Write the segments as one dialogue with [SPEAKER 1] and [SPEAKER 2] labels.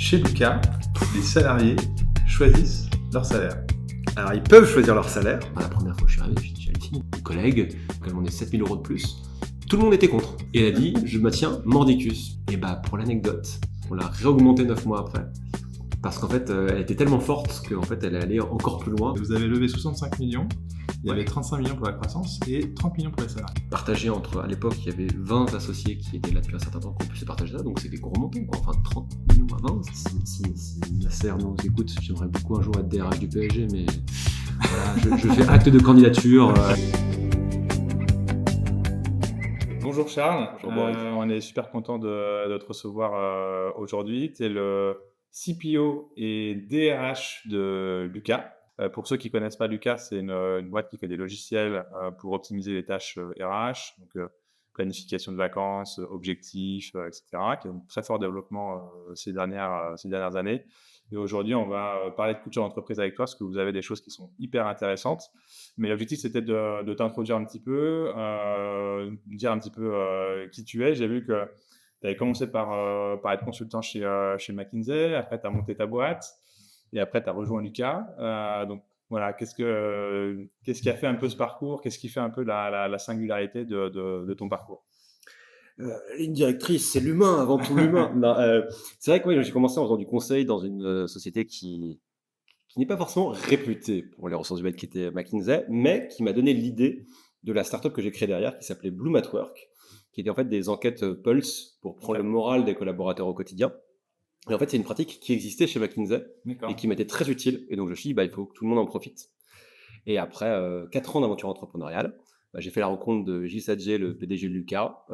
[SPEAKER 1] Chez Lucas, les salariés choisissent leur salaire.
[SPEAKER 2] Alors, ils peuvent choisir leur salaire.
[SPEAKER 3] La première fois que je suis arrivé, j'ai halluciné. Mon collègue, quand elle demandait 7 000 € de plus, tout le monde était contre. Et elle a dit, je me tiens mordicus. Et pour l'anecdote, on l'a réaugmenté 9 mois après. Parce qu'en fait, elle était tellement forte qu'en fait, elle allait encore plus loin.
[SPEAKER 1] Vous avez levé 65 millions, il y avait 35 millions pour la croissance et 30 millions pour les salariés.
[SPEAKER 3] Partagé entre, à l'époque, il y avait 20 associés qui étaient là depuis un certain temps, qu'on puisse se partager ça, donc c'est des gros montants, quoi. Enfin 30 millions à 20. Si Nasser nous écoute, j'aimerais beaucoup un jour être DRH du PSG, mais voilà, je fais acte de candidature.
[SPEAKER 1] Bonjour Charles,
[SPEAKER 3] Bonjour Boris.
[SPEAKER 1] On est super content de te recevoir aujourd'hui. Tu es le CPO et DRH de Lucas. Pour ceux qui ne connaissent pas Lucas, c'est une boîte qui fait des logiciels pour optimiser les tâches RH, donc planification de vacances, objectifs, etc., qui a un très fort développement ces dernières années. Et aujourd'hui, on va parler de culture d'entreprise avec toi, parce que vous avez des choses qui sont hyper intéressantes. Mais l'objectif, c'était de t'introduire un petit peu, dire un petit peu qui tu es. J'ai vu que tu avais commencé par être consultant chez McKinsey, après tu as monté ta boîte, et après tu as rejoint Lucas. Donc voilà, qu'est-ce qui a fait un peu ce parcours? Qu'est-ce qui fait un peu la singularité de ton parcours?
[SPEAKER 3] La ligne directrice, c'est l'humain, avant tout l'humain. Non, c'est vrai que oui, j'ai commencé en faisant du conseil dans une société qui n'est pas forcément réputée pour les ressources humaines, qui était McKinsey, mais qui m'a donné l'idée de la startup que j'ai créée derrière, qui s'appelait Bloom at Work, qui était en fait des enquêtes Pulse pour prendre le moral des collaborateurs au quotidien. Et en fait, c'est une pratique qui existait chez McKinsey et qui m'était très utile. Et donc, je me suis dit, il faut que tout le monde en profite. Et après 4 ans d'aventure entrepreneuriale, j'ai fait la rencontre de Gilles Sadger, le PDG de Lucas,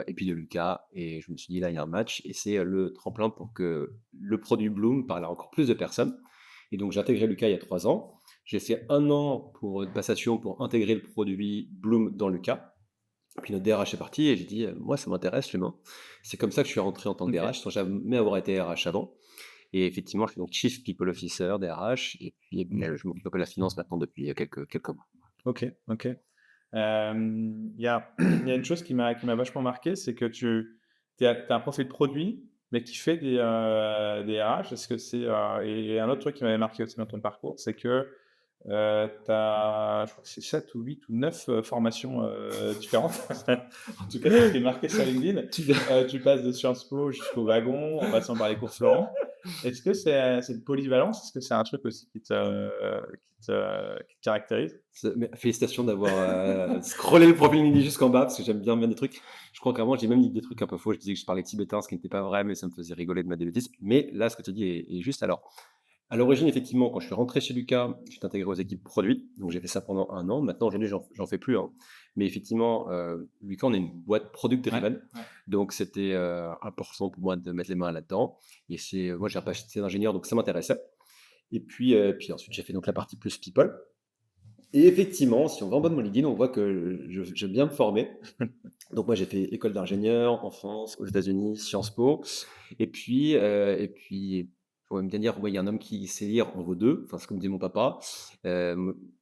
[SPEAKER 3] et puis de Lucas. Et je me suis dit, là, il y a un match. Et c'est le tremplin pour que le produit Bloom parle à encore plus de personnes. Et donc, j'ai intégré Lucas il y a 3 ans. J'ai fait 1 an de passation pour intégrer le produit Bloom dans Lucas. Puis notre DRH est parti et j'ai dit, moi, ça m'intéresse, l'humain. C'est comme ça que je suis rentré en tant que DRH, sans jamais avoir été RH avant. Et effectivement, je suis donc Chief People Officer, DRH, et puis je m'occupe un peu de la finance maintenant depuis quelques mois.
[SPEAKER 1] Ok. Il y a une chose qui m'a vachement marqué, c'est que tu as un profil de produit, mais qui fait des RH. Est-ce que et un autre truc qui m'avait marqué aussi dans ton parcours, c'est que tu as, je crois que c'est 7 ou 8 ou 9 formations différentes. En tout cas, c'est ce qui est marqué sur LinkedIn. Tu passes de Sciences Po jusqu'au wagon, en passant par les cours Florent. Est-ce que c'est une polyvalence? Est-ce que c'est un truc aussi qui te caractérise?
[SPEAKER 3] Mais félicitations d'avoir scrollé le profil LinkedIn jusqu'en bas, parce que j'aime bien des trucs. Je crois qu'avant, j'ai même dit des trucs un peu faux. Je disais que je parlais tibétain, ce qui n'était pas vrai, mais ça me faisait rigoler de mettre des bêtises. Mais là, ce que tu dis est juste. Alors, à l'origine, effectivement, quand je suis rentré chez Lucas, j'étais intégré aux équipes produits. Donc, j'ai fait ça pendant 1 an. Maintenant, aujourd'hui, j'en fais plus. Mais effectivement, Lucas, on est une boîte product-driven. Ouais. Donc, c'était important pour moi de mettre les mains là-dedans. Et moi, j'ai un passé d'ingénieur, donc ça m'intéressait. Et puis ensuite, j'ai fait donc la partie plus people. Et effectivement, si on va en bas de mon LinkedIn, on voit que j'aime bien me former. Donc moi, j'ai fait école d'ingénieur en France, aux États-Unis, Sciences Po. Et puis, on va me dire, il y a un homme qui sait lire en vaut 2. Enfin, c'est comme dit mon papa.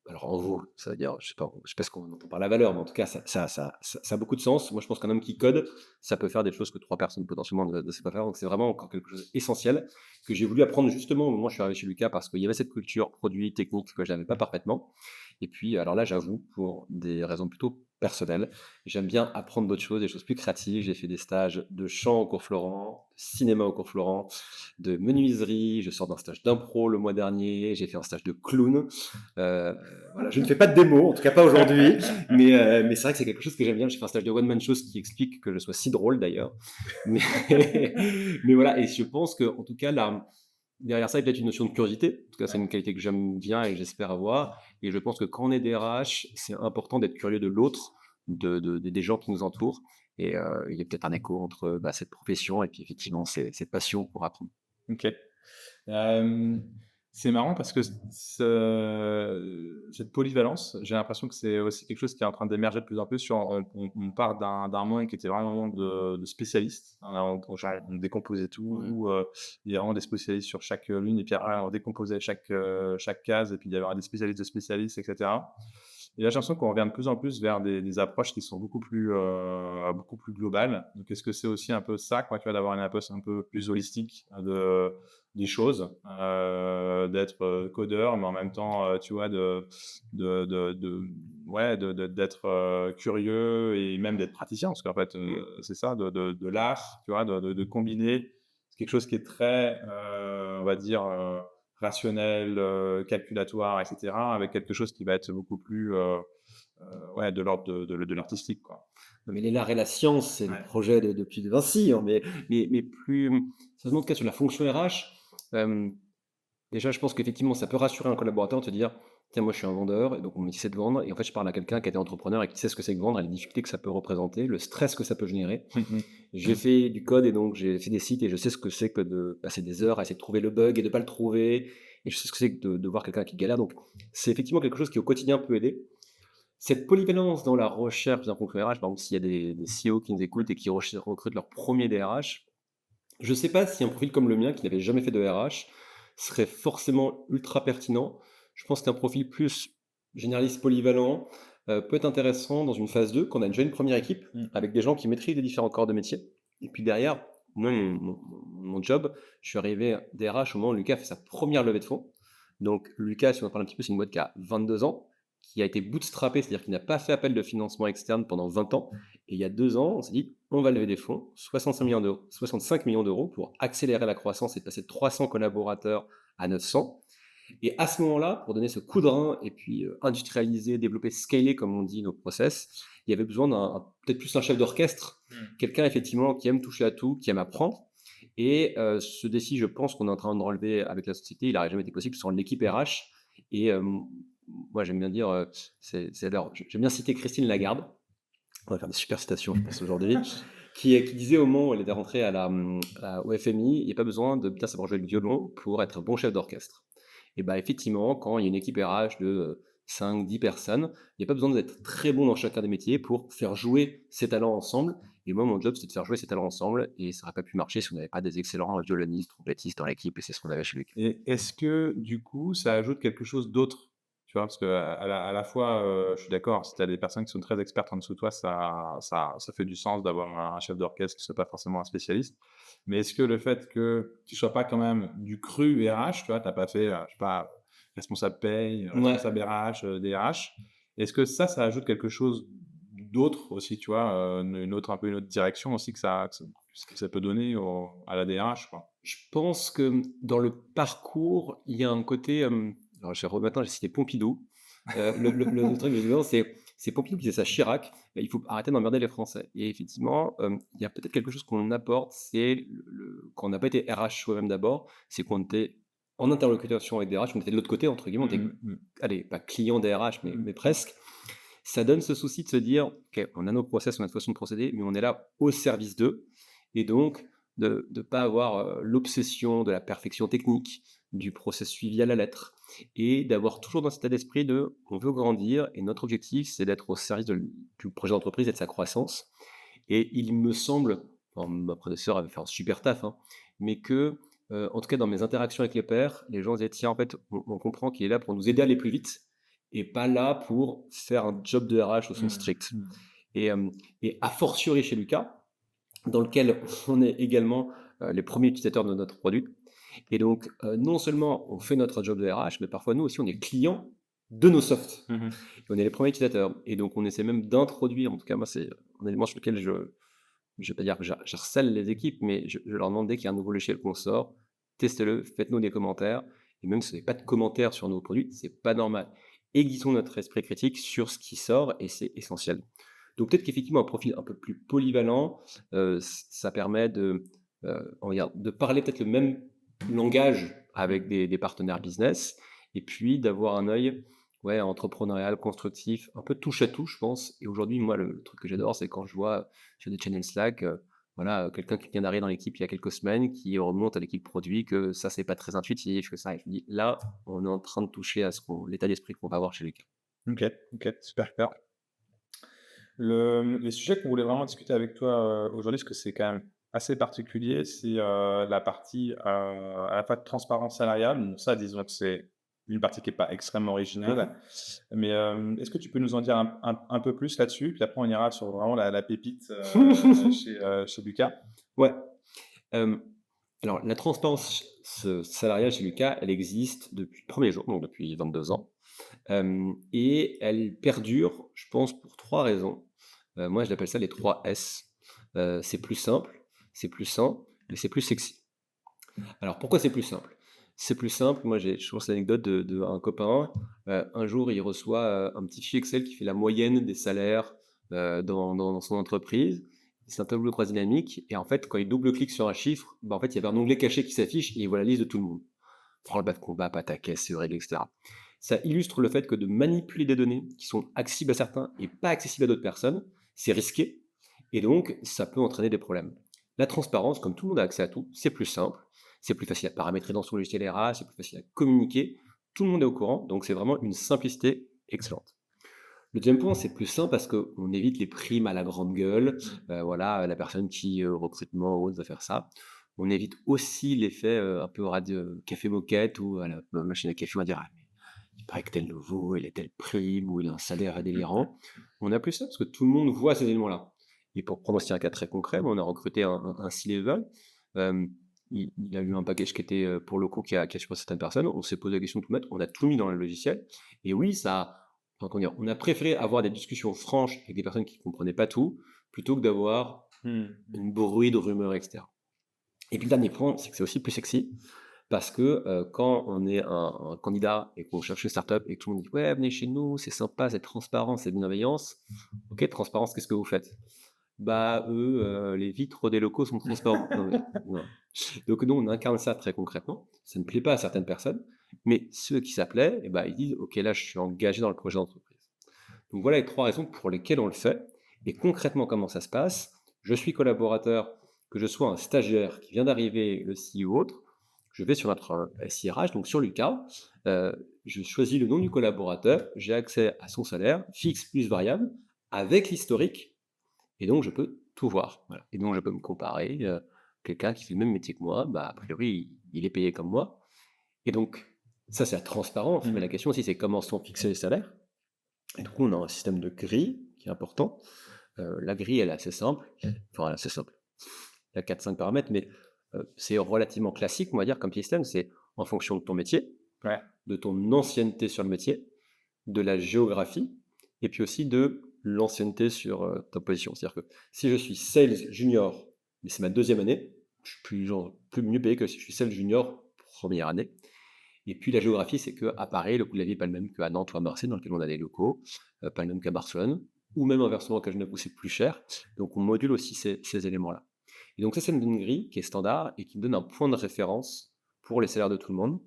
[SPEAKER 3] Alors en vaut, ça veut dire, je sais pas ce qu'on entend par la valeur, mais en tout cas, ça a beaucoup de sens. Moi, je pense qu'un homme qui code, ça peut faire des choses que 3 personnes potentiellement ne savent pas faire. Donc c'est vraiment encore quelque chose d'essentiel que j'ai voulu apprendre justement au moment où je suis arrivé chez Lucas, parce qu'il y avait cette culture produit technique que je n'avais pas parfaitement. Et puis, alors là, j'avoue, pour des raisons plutôt personnelles, j'aime bien apprendre d'autres choses, des choses plus créatives. J'ai fait des stages de chant au cours Florent, de cinéma au cours Florent, de menuiserie. Je sors d'un stage d'impro le mois dernier. J'ai fait un stage de clown. Voilà, je ne fais pas de démo, en tout cas pas aujourd'hui. mais c'est vrai que c'est quelque chose que j'aime bien. J'ai fait un stage de one-man show, ce qui explique que je sois si drôle d'ailleurs. Mais voilà, et je pense qu'en tout cas, derrière ça, il y a peut-être une notion de curiosité. En tout cas, c'est une qualité que j'aime bien et que j'espère avoir. Et je pense que quand on est DRH, c'est important d'être curieux de l'autre, des gens qui nous entourent. Et il y a peut-être un écho entre cette profession et puis effectivement cette passion pour apprendre.
[SPEAKER 1] Ok. C'est marrant parce que cette polyvalence, j'ai l'impression que c'est aussi quelque chose qui est en train d'émerger de plus en plus. On part d'un monde qui était vraiment de spécialistes. On décomposait tout. Où, il y a vraiment des spécialistes sur chaque ligne. Et puis on décomposait chaque case. Et puis il y avait des spécialistes de spécialistes, etc. Et là, j'ai l'impression qu'on revient de plus en plus vers des approches qui sont beaucoup plus globales. Donc, est-ce que c'est aussi un peu ça, quoi, tu vois, d'avoir une approche un peu plus holistique des choses, d'être codeur, mais en même temps, tu vois, ouais, d'être curieux et même d'être praticien, parce qu'en fait, c'est ça, de l'art, tu vois, de combiner quelque chose qui est très, on va dire, rationnel, calculatoire, et cetera, avec quelque chose qui va être beaucoup plus, ouais, de l'ordre de l'artistique, quoi.
[SPEAKER 3] Non, mais l'art et la science, c'est le
[SPEAKER 1] Ouais.
[SPEAKER 3] projet depuis de Vinci, hein, mais plus sérieusement, en tout cas sur la fonction RH, déjà, je pense qu'effectivement, ça peut rassurer un collaborateur de te dire: «Tiens, moi, je suis un vendeur et donc on me dit c'est de vendre et en fait, je parle à quelqu'un qui a été entrepreneur et qui sait ce que c'est que vendre et les difficultés que ça peut représenter, le stress que ça peut générer.
[SPEAKER 1] Mmh.
[SPEAKER 3] J'ai fait du code et donc j'ai fait des sites et je sais ce que c'est que de passer des heures à essayer de trouver le bug et de pas le trouver et je sais ce que c'est que de voir quelqu'un qui galère, donc c'est effectivement quelque chose qui, au quotidien, peut aider. Cette polyvalence dans la recherche d'un fonction RH, par exemple, s'il y a des CEO qui nous écoutent et qui recrutent leur premier DRH, je ne sais pas si un profil comme le mien, qui n'avait jamais fait de RH, serait forcément ultra pertinent. Je pense qu'un profil plus généraliste polyvalent peut être intéressant dans une phase 2, quand on a déjà une première équipe,
[SPEAKER 1] Mmh.
[SPEAKER 3] avec des gens qui maîtrisent les différents corps de métier. Et puis derrière, moi, mon job, je suis arrivé DRH au moment où Lucas fait sa première levée de fonds. Donc Lucas, si on en parle un petit peu, c'est une boîte qui a 22 ans, qui a été bootstrappée, c'est-à-dire qui n'a pas fait appel de financement externe pendant 20 ans. Et il y a 2 ans, on s'est dit: «On va lever des fonds, 65 millions d'euros pour accélérer la croissance et de passer de 300 collaborateurs à 900». Et à ce moment-là, pour donner ce coup de rein et puis, industrialiser, développer, scaler comme on dit nos process, il y avait besoin peut-être plus un chef d'orchestre,
[SPEAKER 1] Mmh.
[SPEAKER 3] quelqu'un effectivement qui aime toucher à tout, qui aime apprendre. Et ce défi, je pense qu'on est en train de relever avec la société, il n'aurait jamais été possible sans l'équipe RH. Et moi j'aime bien dire, alors j'aime bien citer Christine Lagarde, on va faire des super citations, je pense, aujourd'hui, qui disait au moment où elle était rentrée au FMI, il n'y a pas besoin de bien savoir jouer le violon pour être un bon chef d'orchestre. Et bah effectivement, quand il y a une équipe RH de 5-10 personnes, il n'y a pas besoin d'être très bon dans chacun des métiers pour faire jouer ces talents ensemble. Et moi, mon job, c'était de faire jouer ces talents ensemble, et ça n'aurait pas pu marcher si on n'avait pas des excellents violonistes, trompettistes dans l'équipe, et c'est ce qu'on avait chez Luc.
[SPEAKER 1] Et est-ce que, du coup, ça ajoute quelque chose d'autre? Tu vois? Parce qu'à la fois, je suis d'accord, si tu as des personnes qui sont très expertes en dessous de toi, ça fait du sens d'avoir un chef d'orchestre qui soit pas forcément un spécialiste. Mais est-ce que le fait que tu sois pas quand même du cru RH, tu vois? Tu as pas fait, je sais pas, responsable paye,
[SPEAKER 3] Ouais.
[SPEAKER 1] responsable RH, DRH. Est-ce que ça ajoute quelque chose d'autre aussi, tu vois? Une autre direction aussi que ça peut donner à la DRH, quoi?
[SPEAKER 3] Je pense que dans le parcours, il y a un côté, alors maintenant j'ai cité Pompidou. Le truc évidemment, c'est Pompidou qui disait ça à Chirac: «Il faut arrêter d'emmerder les Français», et effectivement, il y a peut-être quelque chose qu'on apporte, c'est quand on n'a pas été RH soi-même d'abord, c'est qu'on était en interlocution avec des RH, on était de l'autre côté entre guillemets, on était,
[SPEAKER 1] Mmh mh.
[SPEAKER 3] allez, pas client des RH, mais
[SPEAKER 1] Mmh.
[SPEAKER 3] presque. Ça donne ce souci de se dire: «OK, on a nos process, on a notre façon de procéder, mais on est là au service d'eux», et donc de ne pas avoir, l'obsession de la perfection technique, du process suivi à la lettre, et d'avoir toujours dans cet état d'esprit de: on veut grandir et notre objectif, c'est d'être au service du projet d'entreprise et de sa croissance. Et il me semble, alors ma prédécesseur avait fait un super taf, hein, mais que, en tout cas dans mes interactions avec les pairs, les gens disaient: «Tiens, en fait, on comprend qu'il est là pour nous aider à aller plus vite et pas là pour faire un job de RH au sens
[SPEAKER 1] Mmh.
[SPEAKER 3] strict».
[SPEAKER 1] Mmh.
[SPEAKER 3] Et et a fortiori chez Lucas, dans lequel on est également, les premiers utilisateurs de notre produit. Et donc, non seulement on fait notre job de RH, mais parfois nous aussi on est clients de nos softs.
[SPEAKER 1] Mmh mh.
[SPEAKER 3] Et on est les premiers utilisateurs, et donc on essaie même d'introduire, en tout cas moi c'est un élément sur lequel je vais pas dire que j'harcèle les équipes, mais je leur demande dès qu'il y a un nouveau logiciel qu'on sort: «Testez-le, faites-nous des commentaires», et même si vous avez pas de commentaires sur nos produits, c'est pas normal. Aiguisons notre esprit critique sur ce qui sort, et c'est essentiel. Donc peut-être qu'effectivement un profil un peu plus polyvalent, ça permet on va dire, de parler peut-être le même langage avec des partenaires business, et puis d'avoir un œil, ouais, entrepreneurial, constructif, un peu touche à tout, je pense. Et aujourd'hui, moi, le truc que j'adore, c'est quand je vois sur des channels Slack, voilà, quelqu'un qui vient d'arriver dans l'équipe il y a quelques semaines, qui remonte à l'équipe produit que ça, c'est pas très intuitif, que ça, et je me dis: «Là, on est en train de toucher à l'état d'esprit qu'on va avoir chez Lucas».
[SPEAKER 1] OK, OK, super clair. Les sujets qu'on voulait vraiment discuter avec toi, aujourd'hui, parce que c'est quand même assez particulier, c'est, la partie, à la fois de transparence salariale. Bon, ça, disons que c'est une partie qui est pas extrêmement originale. Mais, est-ce que tu peux nous en dire un peu plus là-dessus? Puis après on ira sur vraiment la pépite, chez Lucas.
[SPEAKER 3] Ouais. Hem, alors la transparence salariale chez Lucas, elle existe depuis le premier jour, donc depuis 22 ans. Et elle perdure, je pense, pour 3 raisons. Moi, je l'appelle ça les 3 S. C'est plus simple, c'est plus sain et c'est plus sexy. Alors pourquoi c'est plus simple? C'est plus simple, moi j'ai toujours cette anecdote de un copain, un jour il reçoit, un petit fichier Excel qui fait la moyenne des salaires, dans son entreprise. C'est un tableau de croix dynamique et en fait quand il double-clique sur un chiffre, bah, en fait il y avait un onglet caché qui s'affiche et il voit la liste de tout le monde. Branle-bas de combat, pataquès, règles, et cetera. Ça illustre le fait que de manipuler des données qui sont accessibles à certains et pas accessibles à d'autres personnes, c'est risqué et donc ça peut entraîner des problèmes. La transparence, comme tout le monde a accès à tout, c'est plus simple, c'est plus facile à paramétrer dans son logiciel RH, c'est plus facile à communiquer, tout le monde est au courant, donc c'est vraiment une simplicité excellente. Le deuxième point, c'est plus simple parce qu'on évite les primes à la grande gueule. Voilà, la personne qui, au recrutement ou autre, va faire ça. On évite aussi l'effet un peu radio, café moquette ou à la machine à café, on va dire: «Ah, mais il paraît que tel nouveau, il a telle prime ou il a un salaire délirant». On a plus ça parce que tout le monde voit ces éléments-là. Et pour prendre aussi un cas très concret, on a recruté un C-level. Il a eu un package qui était pour le coup qui a pour certaines personnes. On s'est posé la question de tout mettre, on a tout mis dans le logiciel. Et oui, ça enfin, comment dire? On a préféré avoir des discussions franches avec des personnes qui ne comprenaient pas tout, plutôt que d'avoir
[SPEAKER 1] Mmh.
[SPEAKER 3] une bruit de rumeurs et cetera. Et puis le dernier point, c'est que c'est aussi plus sexy parce que, quand on est un candidat et qu'on cherche une startup et que tout le monde dit: «Ouais, venez chez nous, c'est sympa, c'est transparent, c'est bienveillance». OK, transparence, qu'est-ce que vous faites? Bah, eux, les vitres des locaux sont transparentes. Non mais non. Donc nous, on incarne ça très concrètement. Ça ne plaît pas à certaines personnes, mais ceux qui ça plaît et bah, ils disent: «OK, là, je suis engagé dans le projet d'entreprise». Donc voilà les 3 raisons pour lesquelles on le fait et concrètement comment ça se passe? Je suis collaborateur, que je sois un stagiaire qui vient d'arriver, le CEO ou autre, je vais sur notre, SIRH, donc sur Lucas, je choisis le nom du collaborateur, j'ai accès à son salaire, fixe plus variable, avec l'historique et donc je peux tout voir, voilà et donc je peux me comparer, quelqu'un qui fait le même métier que moi, bah, a priori, il est payé comme moi et donc ça, c'est la transparence, mais la
[SPEAKER 1] Mmh.
[SPEAKER 3] question aussi, c'est comment sont fixés les salaires et du coup, on a un système de grille qui est important. La grille, elle est assez simple, enfin, elle est assez simple. Il y a 4-5 paramètres, mais c'est relativement classique, on va dire, comme système. C'est en fonction de ton métier,
[SPEAKER 1] Ouais.
[SPEAKER 3] de ton ancienneté sur le métier, de la géographie et puis aussi de l'ancienneté sur, ta position. C'est-à-dire que si je suis sales junior, mais c'est ma deuxième année, je suis plus mieux payé que si je suis sales junior première année et puis la géographie, c'est qu'à Paris, le coût de la vie n'est pas le même qu'à Nantes ou à Marseille, dans lequel on a des locaux, pas le même qu'à Barcelone, ou même inversement à Genève où c'est plus cher. Donc on module aussi ces éléments-là. Et donc ça, c'est une grille qui est standard et qui me donne un point de référence pour les salaires de tout le monde.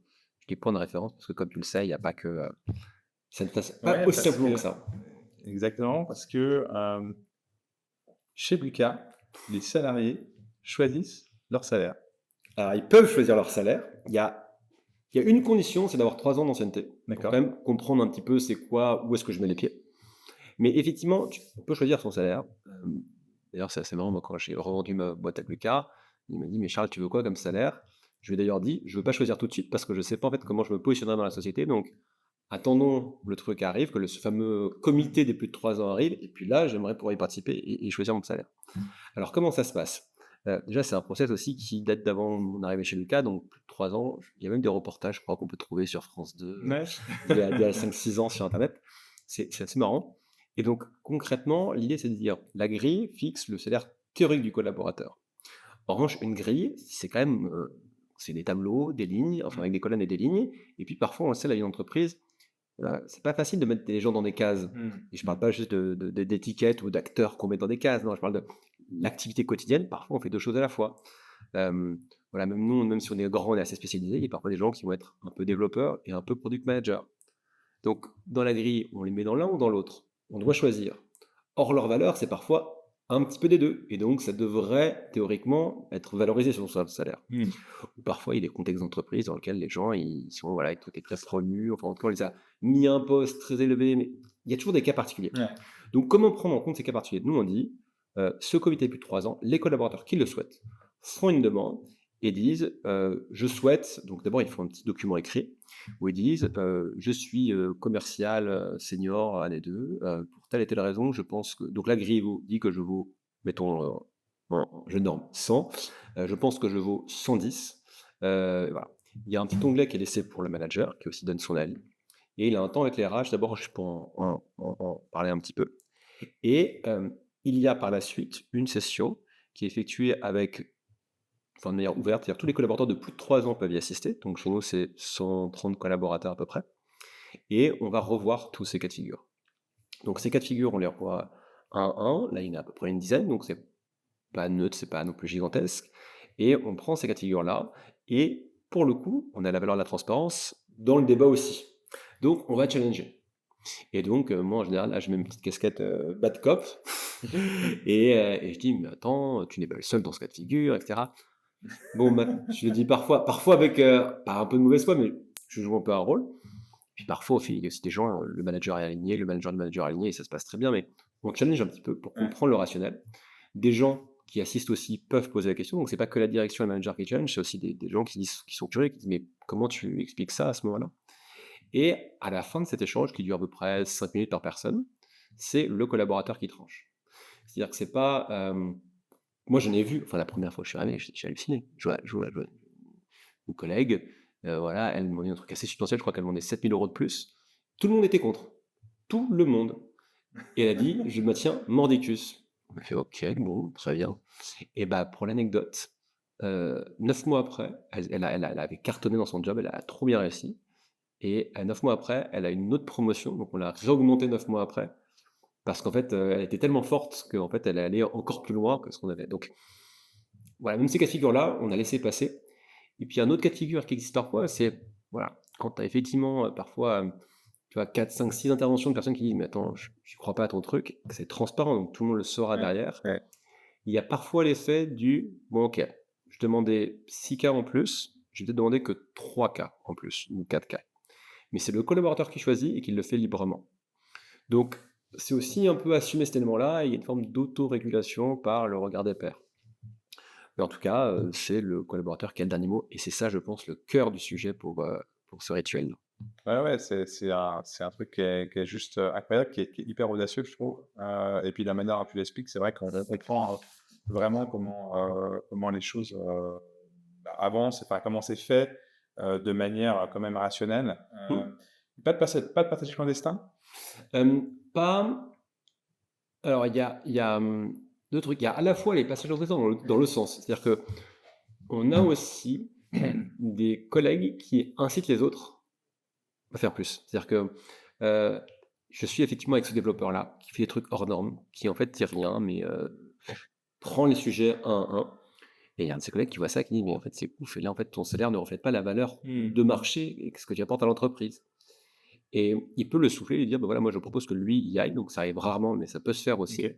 [SPEAKER 3] Je dis point de référence parce que comme tu le sais, il n'y a pas que, ça ne passe pas
[SPEAKER 1] Ouais,
[SPEAKER 3] aussi
[SPEAKER 1] parce
[SPEAKER 3] simplement que
[SPEAKER 1] que
[SPEAKER 3] ça.
[SPEAKER 1] exactement, parce que, chez Lucas, les salariés choisissent leur salaire.
[SPEAKER 2] Alors, ils peuvent choisir leur salaire.
[SPEAKER 3] Il y a une condition, c'est d'avoir 3 ans d'ancienneté pour quand
[SPEAKER 1] D'accord?
[SPEAKER 3] même comprendre un petit peu c'est quoi, où est-ce que je mets les pieds. Mais effectivement, on peut choisir son salaire. D'ailleurs, c'est assez marrant, moi, quand j'ai revendu ma boîte à Lucas, il m'a dit: «Mais Charles, tu veux quoi comme salaire?» Je lui ai d'ailleurs dit: «Je veux pas choisir tout de suite parce que je sais pas, en fait, comment je me positionnerai dans la société, donc attendons le truc arrive, que ce fameux comité des plus de 3 ans arrive et puis là, j'aimerais pouvoir y participer et choisir mon salaire». Alors comment ça se passe? Déjà, c'est un process aussi qui date d'avant mon arrivée chez Lucas, donc plus de 3 ans. Il y a même des reportages, je crois, qu'on peut trouver sur France 2,
[SPEAKER 1] Ouais.
[SPEAKER 3] d'il y a 5-6 ans sur internet. C'est assez marrant et donc concrètement, l'idée, c'est de dire: la grille fixe le salaire théorique du collaborateur. En revanche, une grille, c'est quand même, c'est des tableaux, des lignes, enfin avec des colonnes et des lignes et puis parfois, on le sait, la vie d'entreprise, c'est pas facile de mettre des gens dans des cases
[SPEAKER 1] Mmh.
[SPEAKER 3] et je parle pas juste d'étiquettes ou d'acteurs qu'on met dans des cases, non, je parle de l'activité quotidienne. Parfois, on fait 2 choses à la fois. Voilà, même nous, même si on est grand, on est assez spécialisé, il y a parfois des gens qui vont être un peu développeurs et un peu product manager. Donc, dans la grille, on les met dans l'un ou dans l'autre. On doit choisir. Or, leur valeur, c'est parfois un petit peu des deux. Et donc, ça devrait théoriquement être valorisé sur son salaire.
[SPEAKER 1] Mmh.
[SPEAKER 3] Ou parfois, il y a des contextes d'entreprise dans lesquels les gens, ils sont, voilà, ils ont été très promus. Enfin, en tout cas, on les a mis à un poste très élevé. Mais il y a toujours des cas particuliers.
[SPEAKER 1] Ouais.
[SPEAKER 3] Donc, comment prendre en compte ces cas particuliers? Nous, on dit, ce comité de plus de 3 ans, les collaborateurs qui le souhaitent font une demande et disent, je souhaite, donc d'abord ils font un petit document écrit où ils disent, je suis commercial senior année 2, pour telle et telle raison, je pense que, donc la grille dit que je vaux, mettons, je norme 100, je pense que je vaux 110. Voilà. Il y a un petit onglet qui est laissé pour le manager qui aussi donne son avis. Et il a un temps avec les RH, d'abord je peux en parler un petit peu. Et il y a par la suite une session qui est effectuée avec, enfin, de manière ouverte, c'est-à-dire tous les collaborateurs de plus de 3 ans peuvent y assister. Donc chez nous, c'est 130 collaborateurs à peu près. Et on va revoir tous ces cas de figure. Donc ces cas de figure, on les revoit un à un. Là, il y en a à peu près une dizaine, donc c'est pas neutre, c'est pas non plus gigantesque. Et on prend ces cas de figure-là, et pour le coup, on a la valeur de la transparence dans le débat aussi. Donc on va challenger. Et donc, moi, en général, là, je mets une petite casquette bad cop et je dis, mais attends, tu n'es pas le seul dans ce cas de figure, etc. Bon, je le dis parfois avec pas un peu de mauvaise foi, mais je joue un peu un rôle. Puis parfois, il y a aussi des gens, le manager est aligné, le manager du manager est aligné, et ça se passe très bien, mais on challenge un petit peu pour comprendre le rationnel. Des gens qui assistent aussi peuvent poser la question, donc c'est pas que la direction et le manager qui challenge, c'est aussi des gens qui sont curieux, qui disent, mais comment tu expliques ça à ce moment-là? Et à la fin de cet échange, qui dure à peu près 5 minutes par personne, c'est le collaborateur qui tranche. C'est-à-dire que c'est pas, moi j'en ai vu, enfin la première fois que je suis arrivé, j'ai halluciné. Je vois une collègue, voilà, elle demandait un truc assez substantiel, je crois qu'elle demandait 7 000 € de plus. Tout le monde était contre. Tout le monde. Et elle a dit: «Je me tiens mordicus». On a fait: «OK, bon, très bien». Et bah, pour l'anecdote, 9 mois après, elle avait cartonné dans son job, elle a trop bien réussi. Et 9 mois après, elle a une autre promotion, donc on l'a réaugmentée 9 mois après, parce qu'en fait, elle était tellement forte qu'en fait, elle est allée encore plus loin que ce qu'on avait. Donc voilà, même ces cas de figure-là, on a laissé passer. Et puis un autre cas de figure qui existe parfois, c'est, voilà, quand tu as effectivement, parfois, tu vois 4, 5, 6 interventions de personnes qui disent: «Mais attends, je crois pas à ton truc», c'est transparent, donc tout le monde le saura
[SPEAKER 1] Ouais,
[SPEAKER 3] derrière.
[SPEAKER 1] ouais.
[SPEAKER 3] Il y a parfois l'effet du: «Bon, OK, je demandais 6 cas en plus, je vais peut-être demander que 3 cas en plus ou 4 cas». Mais c'est le collaborateur qui choisit et qui le fait librement. Donc, c'est aussi un peu assumer cet élément-là, et il y a une forme d'autorégulation par le regard des pairs. Mais en tout cas, c'est le collaborateur qui a le dernier mot, et c'est ça, je pense, le cœur du sujet pour ce rituel.
[SPEAKER 1] Ouais, ouais, c'est un truc qui est juste, incroyable, qui est hyper audacieux, je trouve, et puis la manière dont tu l'expliques, c'est vrai qu'on comprend, vraiment comment les choses, avancent, enfin, comment c'est fait, de manière, quand même rationnelle.
[SPEAKER 3] Mmh.
[SPEAKER 1] Pas de passage clandestin?
[SPEAKER 3] Pas Alors il y a 2 trucs. Il y a à la fois les passages d'entretien dans le sens, c'est-à-dire qu'on a aussi des collègues qui incitent les autres à faire plus. C'est-à-dire que, heu, je suis effectivement avec ce développeur-là, qui fait des trucs hors normes, qui en fait dit rien, mais prend les sujets un à un. Et il y a un de ses collègues qui voit ça, qui dit: «Mais en fait, c'est ouf, et là, en fait, ton salaire ne reflète pas la valeur
[SPEAKER 1] Mmh.
[SPEAKER 3] de marché et ce que tu apportes à l'entreprise». Et il peut le souffler et lui dire: «Bah, voilà, moi, je propose que lui y aille», donc ça arrive rarement, mais ça peut se faire aussi.
[SPEAKER 1] OK.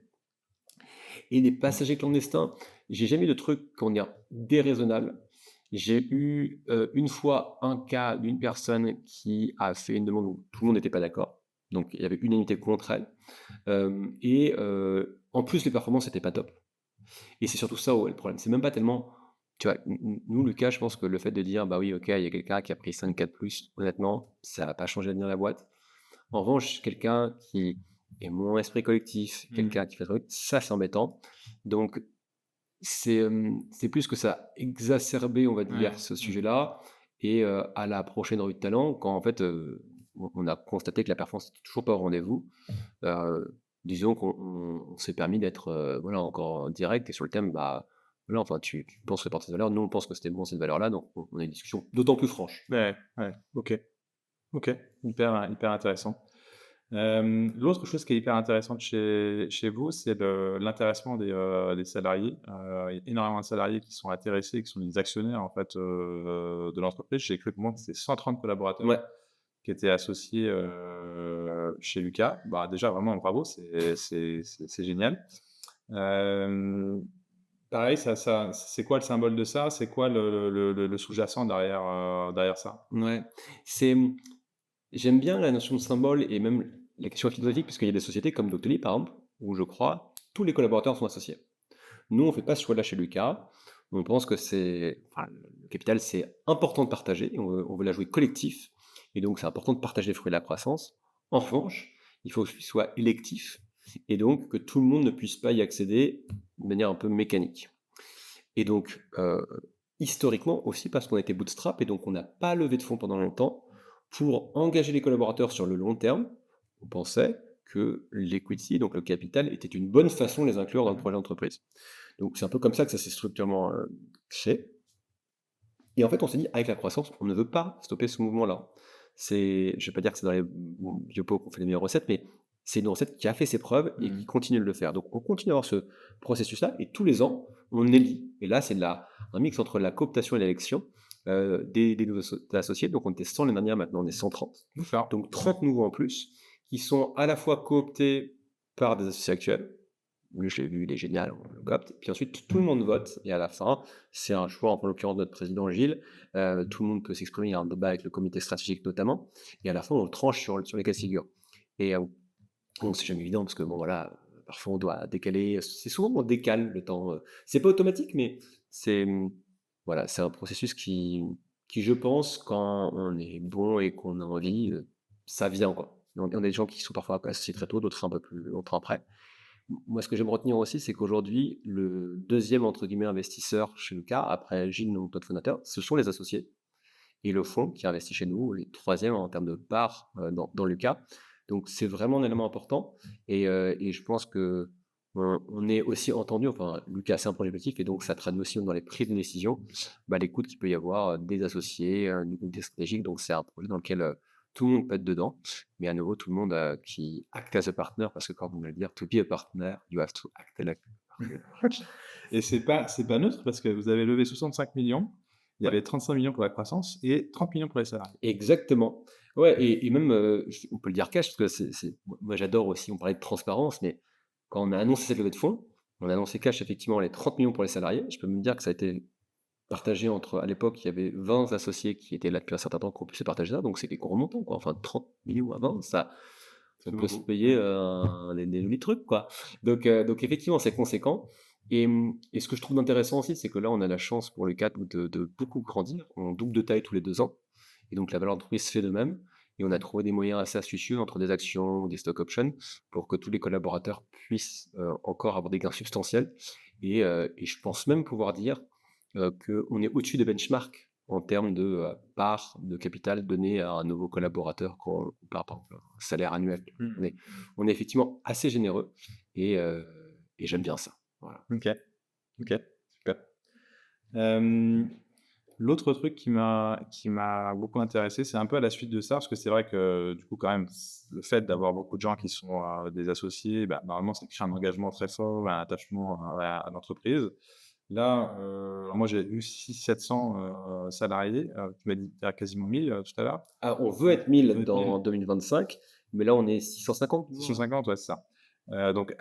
[SPEAKER 3] Et les passagers clandestins, j'ai jamais eu de truc, comment dire, déraisonnable. J'ai eu, une fois un cas d'une personne qui a fait une demande où tout le monde n'était pas d'accord, donc il y avait unanimité contre elle, et en plus les performances étaient pas top. Et c'est surtout ça, ouais, le problème. C'est même pas tellement, tu vois, nous, Lucas, je pense que le fait de dire: «Bah oui, OK, il y a quelqu'un qui a pris 5 4 plus», honnêtement, ça va pas changer l'avenir de la boîte. En revanche, quelqu'un qui est moins esprit collectif,
[SPEAKER 1] Mmh.
[SPEAKER 3] quelqu'un qui fait le truc, ça, c'est embêtant. Donc c'est plus que ça a exacerbé, on va dire,
[SPEAKER 1] Ouais.
[SPEAKER 3] ce
[SPEAKER 1] Mmh.
[SPEAKER 3] sujet-là. Et à la prochaine revue de talent, quand en fait, on a constaté que la performance n'était toujours pas au rendez-vous, disons qu'on s'est permis d'être, voilà, encore direct et sur le thème, bah, voilà, enfin, tu penses répartir cette valeur, nous, on pense que c'était bon cette valeur-là, donc on a une discussion d'autant plus franche.
[SPEAKER 1] Ouais, ouais. OK. OK. Hyper intéressant. L'autre chose qui est hyper intéressante chez vous, c'est l'intéressement des salariés. Il y a énormément de salariés qui sont intéressés, qui sont des actionnaires, en fait, de l'entreprise. J'ai cru comprendre que c'était 130 collaborateurs
[SPEAKER 3] Ouais.
[SPEAKER 1] qui étaient associés, chez Lucas. Bah, déjà, vraiment bravo, c'est génial. Hem, Pareil, c'est quoi le symbole de ça? C'est quoi le sous-jacent derrière ça?
[SPEAKER 3] Ouais. C'est, j'aime bien la notion de symbole et même la question philosophique, parce qu'il y a des sociétés comme Doctolib, par exemple, où je crois, tous les collaborateurs sont associés. Nous, on fait pas ce choix-là chez Lucas. On pense que le capital, c'est important de partager, on veut la jouer collectif, et donc c'est important de partager les fruits de la croissance. En revanche, il faut qu'il soit électif, et donc que tout le monde ne puisse pas y accéder de manière un peu mécanique. Et donc, historiquement aussi, parce qu'on était bootstrap, et donc on n'a pas levé de fonds pendant longtemps, pour engager les collaborateurs sur le long terme, on pensait que l'equity, donc le capital, était une bonne façon de les inclure dans le projet d'entreprise. Donc c'est un peu comme ça que ça s'est structurellement créé. Et en fait, on s'est dit, avec la croissance, on ne veut pas stopper ce mouvement-là. Je ne vais pas dire que c'est dans les biopos qu'on fait les meilleures recettes, mais c'est une recette qui a fait ses preuves et qui continue de le faire. Donc on continue à avoir ce processus-là, et tous les ans, on élit. Et là, c'est un mix entre la cooptation et l'élection des nouveaux associés. Donc on était 100 l'année dernière, maintenant on est 130.
[SPEAKER 1] D'accord.
[SPEAKER 3] Donc 30 nouveaux en plus, qui sont à la fois cooptés par des associés actuels. Lui, je l'ai vu, il est génial, on le coopte. Puis ensuite, tout le monde vote, et à la fin, c'est un choix, en l'occurrence notre président Gilles. Tout le monde peut s'exprimer, il y a un débat avec le comité stratégique notamment, et à la fin, on le tranche sur les cas de figure. Et bon, c'est jamais évident, parce que bon, voilà, parfois on doit décaler, c'est souvent on décale le temps. C'est pas automatique, mais voilà, c'est un processus qui, je pense, quand on est bon et qu'on a envie, ça vient, quoi. On a des gens qui sont parfois associés très tôt, d'autres un peu plus longtemps après. Moi, ce que j'aime retenir aussi, c'est qu'aujourd'hui, le deuxième, entre guillemets, investisseur chez Lucas, après Gilles, donc notre fondateur, ce sont les associés. Et le fonds qui investit chez nous, les troisième en termes de part dans Lucas. Donc, c'est vraiment un élément important. Et je pense que on est aussi entendu, enfin, Lucas, c'est un projet politique, et donc ça traduit aussi dans les prises de décision, l'écoute qu'il peut y avoir des associés, du comité stratégique. Donc, c'est un projet dans lequel tout le monde peut être dedans, mais à nouveau, tout le monde qui act as a partner, parce que quand on va le dire, to be a partner, you have to act like a partner.
[SPEAKER 1] Et c'est pas neutre parce que vous avez levé 65 millions, il y
[SPEAKER 3] Ouais.
[SPEAKER 1] avait 35 millions pour la croissance et 30 millions pour les salariés.
[SPEAKER 3] Exactement. Ouais, et même, on peut le dire cash, parce que moi j'adore aussi, on parlait de transparence, mais quand on a annoncé cette levée de fonds, on a annoncé cash effectivement les 30 millions pour les salariés. Je peux même dire que ça a été partagé entre, à l'époque, il y avait 20 associés qui étaient là depuis un certain temps, qu'on puisse partager ça, donc c'est des gros montants, quoi. Enfin, 30 millions à 20, ça
[SPEAKER 1] C'est
[SPEAKER 3] peut se
[SPEAKER 1] beaucoup.
[SPEAKER 3] payer des jolis trucs, quoi. Donc effectivement, c'est conséquent. Et ce que je trouve intéressant aussi, c'est que là, on a la chance pour le cadre de beaucoup grandir. On double de taille tous les 2 ans. Et donc la valeur d'entreprise fait de même. Et on a trouvé des moyens assez astucieux entre des actions ou des stock options pour que tous les collaborateurs puissent encore avoir des gains substantiels. Et je pense même pouvoir dire qu'on est au-dessus des benchmarks en termes de part de capital donné à un nouveau collaborateur quand on compare par exemple un salaire annuel. On est effectivement assez généreux, et j'aime bien ça. Voilà.
[SPEAKER 1] OK. OK, super. L'autre truc qui m'a beaucoup intéressé, c'est un peu à la suite de ça, parce que c'est vrai que, du coup, quand même, le fait d'avoir beaucoup de gens qui sont, des associés, normalement, ça crée un engagement très fort, un attachement à l'entreprise. Là, moi, j'ai eu 600-700 salariés, tu m'as dit quasiment 1000 tout à l'heure?
[SPEAKER 3] Ah, on veut être 1000
[SPEAKER 1] Vous êtes 1000?
[SPEAKER 3] dans 2025, mais là on est 650.
[SPEAKER 1] 650, ouais, c'est ça. Donc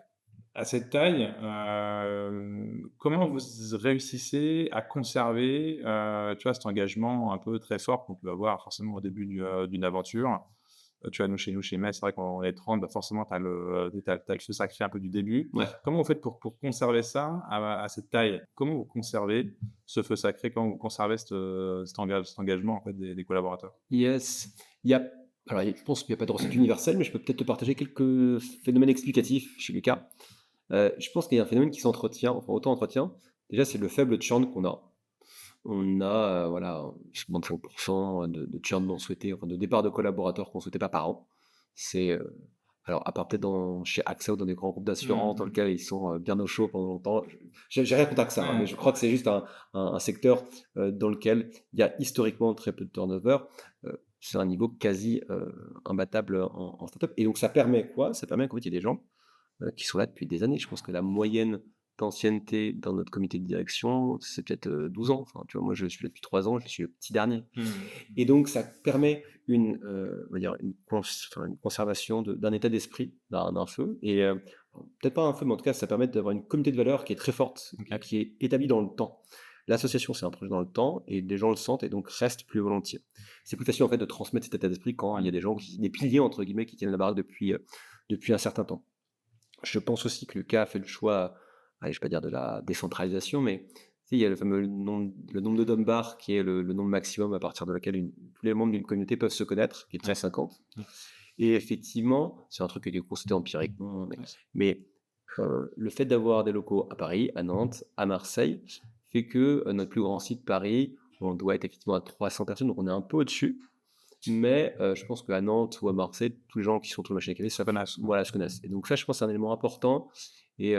[SPEAKER 1] à cette taille, comment vous réussissez à conserver, tu vois, cet engagement un peu très fort qu'on peut avoir forcément au début d'une aventure? Tu vois, chez Metz, c'est vrai qu'on est 30, forcément, tu as le feu sacré un peu du début.
[SPEAKER 3] Ouais.
[SPEAKER 1] Comment vous faites pour conserver ça à cette taille? Comment vous conservez ce feu sacré? Comment vous conservez cet engagement, en fait, des collaborateurs?
[SPEAKER 3] Yes. Alors, je pense qu'il n'y a pas de recette universelle, mais je peux peut-être te partager quelques phénomènes explicatifs chez Lucas. Je pense qu'il y a un phénomène qui s'entretient, enfin auto-entretient. Déjà, c'est le faible churn qu'on a. On a, voilà, je demande 5% de churn non souhaité, enfin de départ de collaborateurs qu'on ne souhaitait pas par an. Alors, à part peut-être chez AXA ou dans des grands groupes d'assurance dans lesquels ils sont bien au chaud pendant longtemps, j'ai rien contre AXA, mais je crois que c'est juste un secteur dans lequel il y a historiquement très peu de turnover. C'est un niveau quasi imbattable en startup. Et donc, ça permet quoi? Ça permet qu'en fait, il y ait des gens qui sont là depuis des années. Je pense que la moyenne d'ancienneté dans notre comité de direction, c'est peut-être 12 ans. Enfin, tu vois, moi, je suis là depuis 3 ans, je suis le petit dernier. Et donc, ça permet on va dire une conservation d'un état d'esprit, d'un feu. Et peut-être pas un feu, mais en tout cas, ça permet d'avoir une communauté de valeurs qui est très forte, qui est établie dans le temps. L'association, c'est un projet dans le temps, et les gens le sentent et donc restent plus volontiers. C'est plus facile en fait de transmettre cet état d'esprit quand il y a des gens, des piliers entre guillemets, qui tiennent la baraque depuis un certain temps. Je pense aussi que Lucas a fait le choix, allez, je ne vais pas dire de la décentralisation, mais sais, il y a le nombre de Dunbar qui est le nombre maximum à partir de laquelle tous les membres d'une communauté peuvent se connaître, qui est
[SPEAKER 1] Ouais.
[SPEAKER 3] 50.
[SPEAKER 1] Mmh.
[SPEAKER 3] Et effectivement, c'est un truc qui est constaté empiriquement,
[SPEAKER 1] Ouais.
[SPEAKER 3] mais le fait d'avoir des locaux à Paris, à Nantes, à Marseille, fait que notre plus grand site, Paris, on doit être effectivement à 300 personnes, donc on est un peu au-dessus. Mais je pense qu'à Nantes ou à Marseille, tous les gens qui sont autour de la machine à café, voilà, se connaissent. Et donc ça, je pense, c'est un élément important. Et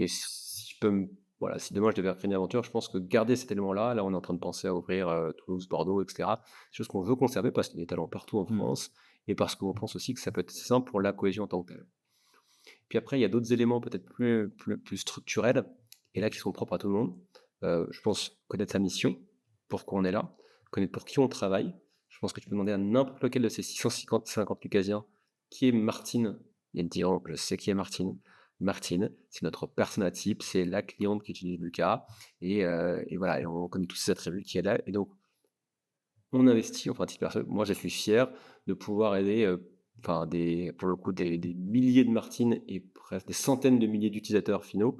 [SPEAKER 3] si je peux voilà, si demain je devais recréer une aventure, je pense que garder cet élément-là, là, on est en train de penser à ouvrir Toulouse, Bordeaux, etc. C'est des choses qu'on veut conserver parce qu'il y a des talents partout en
[SPEAKER 1] Mmh.
[SPEAKER 3] France et parce qu'on pense aussi que ça peut être simple pour la cohésion en tant que telle. Puis après, il y a d'autres éléments peut-être plus structurels et là qui sont propres à tout le monde. Je pense connaître sa mission, pourquoi on est là, connaître pour qui on travaille. Je pense que tu peux demander à n'importe lequel de ces 650 Lucasiens qui est Martine. Ils te diront, je sais qui est Martine. Martine, c'est notre persona type, c'est la cliente qui utilise Lucas. Et voilà, et on connaît tous ces attributs qui est là. Et donc, on investit, enfin, à titre personnel, moi je suis fier de pouvoir aider pour le coup, des milliers de Martines et presque des centaines de milliers d'utilisateurs finaux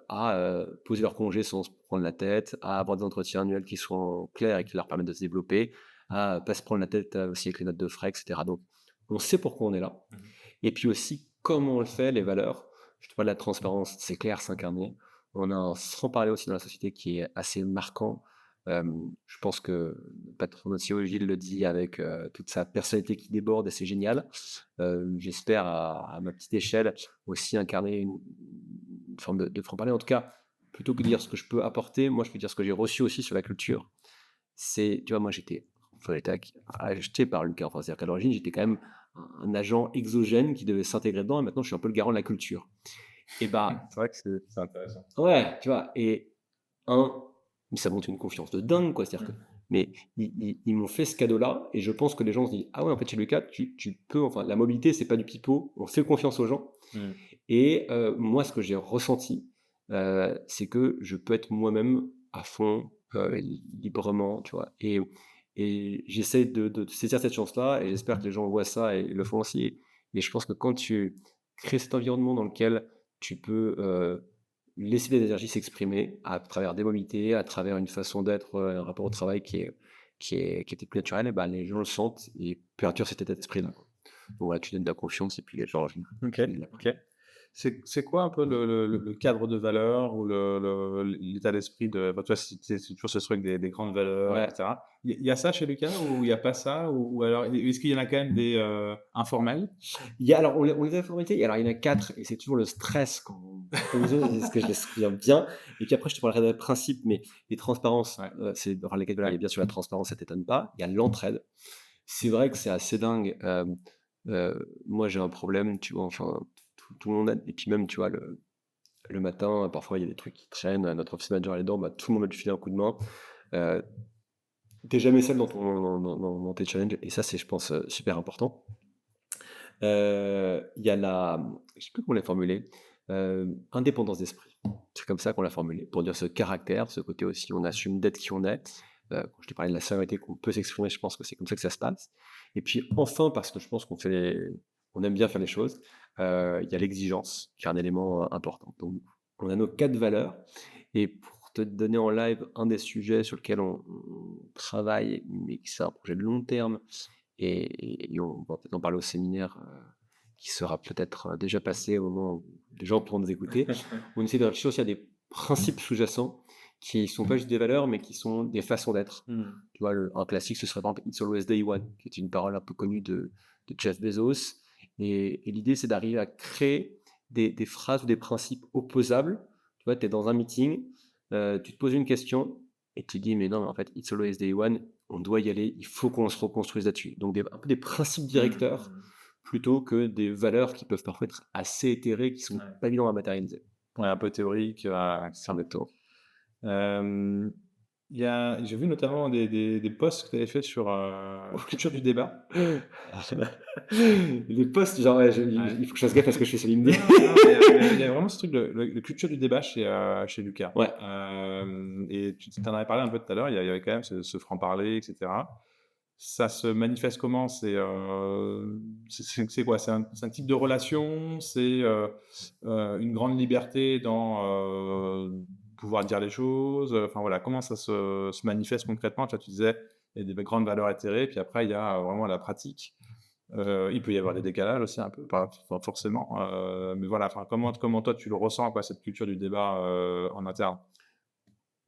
[SPEAKER 3] à poser leur congé sans se prendre la tête, à avoir des entretiens annuels qui sont clairs et qui leur permettent de se développer, à pas se prendre la tête aussi avec les notes de frais, etc. Donc, on sait pourquoi on est là.
[SPEAKER 1] Mmh.
[SPEAKER 3] Et puis aussi, comment on le fait, les valeurs. Je te parle de la transparence, c'est clair, c'est incarné. On a un franc-parler aussi dans la société qui est assez marquant. Je pense que le patron de notre CEO, Gilles, le dit avec toute sa personnalité qui déborde et c'est génial. J'espère à ma petite échelle aussi incarner une forme de franc-parler. En tout cas, plutôt que de dire ce que je peux apporter, moi je peux dire ce que j'ai reçu aussi sur la culture. Tu vois, moi j'étais acheté par Lucas. Enfin, c'est-à-dire qu'à l'origine, j'étais quand même un agent exogène qui devait s'intégrer dedans et maintenant je suis un peu le garant de la culture. Et bah,
[SPEAKER 1] C'est vrai que c'est intéressant.
[SPEAKER 3] ouais, tu vois, mais ça montre une confiance de dingue, quoi. C'est-à-dire que, mais ils m'ont fait ce cadeau-là, et je pense que les gens se disent, ah ouais, en fait, chez Lucas, tu peux, enfin, la mobilité, c'est pas du pipeau, on fait confiance aux gens.
[SPEAKER 1] Mmh.
[SPEAKER 3] Et moi, ce que j'ai ressenti, c'est que je peux être moi-même à fond, librement, tu vois. Et j'essaie de saisir cette chance-là, et j'espère que les gens voient ça et le font aussi. Et je pense que quand tu crées cet environnement dans lequel tu peux laisser les énergies s'exprimer à travers des mobilités, à travers une façon d'être, un rapport au travail qui était plus naturel, et ben, les gens le sentent et perdurent cet état d'esprit-là, quoi. Donc voilà, tu donnes de la confiance et puis les gens
[SPEAKER 1] OK,
[SPEAKER 3] ils l'apprennent.
[SPEAKER 1] OK. C'est quoi un peu le cadre de valeurs ou l'état d'esprit de toi, c'est toujours ce truc des grandes valeurs et
[SPEAKER 3] Ouais.
[SPEAKER 1] cetera. Il y a ça chez Lucas ou il y a pas ça? Ou alors est-ce qu'il y en a quand même des, informels?
[SPEAKER 3] Alors on les a formatés, alors il y en a 4 et c'est toujours le stress quand on propose eux, est-ce que je les souviens bien? Et puis après je te parlerai des principes, mais les transparences,
[SPEAKER 1] Ouais.
[SPEAKER 3] c'est enfin les 4 valeurs, il y a bien sûr la transparence, ça t'étonne pas. Il y a l'entraide. C'est vrai que c'est assez dingue, moi j'ai un problème, tu vois? Enfin, tout le monde a et puis même, tu vois, le matin, parfois il y a des trucs qui traînent, notre office manager est dedans, bah, tout le monde va lui filer un coup de main. Heu, Tu jamais seul dans tes challenges et ça, c'est, je pense, super important. Il y a je sais plus comment on l'a formulé, indépendance d'esprit. C'est comme ça qu'on l'a formulé, pour dire ce caractère, ce côté aussi, on assume d'être qui on est. Quand je t'ai parlé de la sincérité qu'on peut s'exprimer, je pense que c'est comme ça que ça se passe. Et puis enfin, parce que je pense on aime bien faire les choses, il y a l'exigence, qui est un élément important. Donc on a nos 4 valeurs et pour te donner en live un des sujets sur lequel on travaille, mais qui c'est un projet de long terme et on va peut-être en parler au séminaire, qui sera peut-être, déjà passé au moment où les gens pourront nous écouter. On essaie de réfléchir aussi à des principes sous-jacents qui ne sont pas juste des valeurs, mais qui sont des façons d'être.
[SPEAKER 1] Mmh.
[SPEAKER 3] Tu vois, un classique, ce serait par exemple It's Always Day One, qui est une parole un peu connue de Jeff Bezos. Et l'idée, c'est d'arriver à créer des phrases ou des principes opposables. Tu vois, tu es dans un meeting, tu te poses une question et tu dis, mais non, mais en fait, It's Always Day One, on doit y aller, il faut qu'on se reconstruise là-dessus. Donc, un peu des principes directeurs
[SPEAKER 1] Mmh.
[SPEAKER 3] plutôt que des valeurs qui peuvent parfois être assez éthérées, qui sont
[SPEAKER 1] Ouais.
[SPEAKER 3] pas évidentes à matérialiser.
[SPEAKER 1] Ouais, un peu théorique,
[SPEAKER 3] C'est exactement.
[SPEAKER 1] hem, j'ai vu notamment des posts que tu avais fait sur, culture du débat.
[SPEAKER 3] Les posts, genre, ouais,
[SPEAKER 1] Ouais.
[SPEAKER 3] il faut que je fasse gaffe à ce que je fais sur
[SPEAKER 1] Non,
[SPEAKER 3] LinkedIn.
[SPEAKER 1] non, il y a vraiment ce truc de culture du débat chez Lucas.
[SPEAKER 3] Ouais.
[SPEAKER 1] Et tu en avais parlé un peu tout à l'heure, il y avait quand même ce franc-parler et cetera. Ça se manifeste comment? C'est quoi? C'est un type de relation? C'est, une grande liberté dans, pouvoir dire les choses? Enfin voilà, comment ça se manifeste concrètement? Tu vois, tu disais, il y a des grandes valeurs atterrées, puis après il y a vraiment la pratique. Il peut y avoir des décalages aussi un peu, pas forcément, mais voilà, enfin comment toi tu le ressens quoi, cette culture du débat, en interne?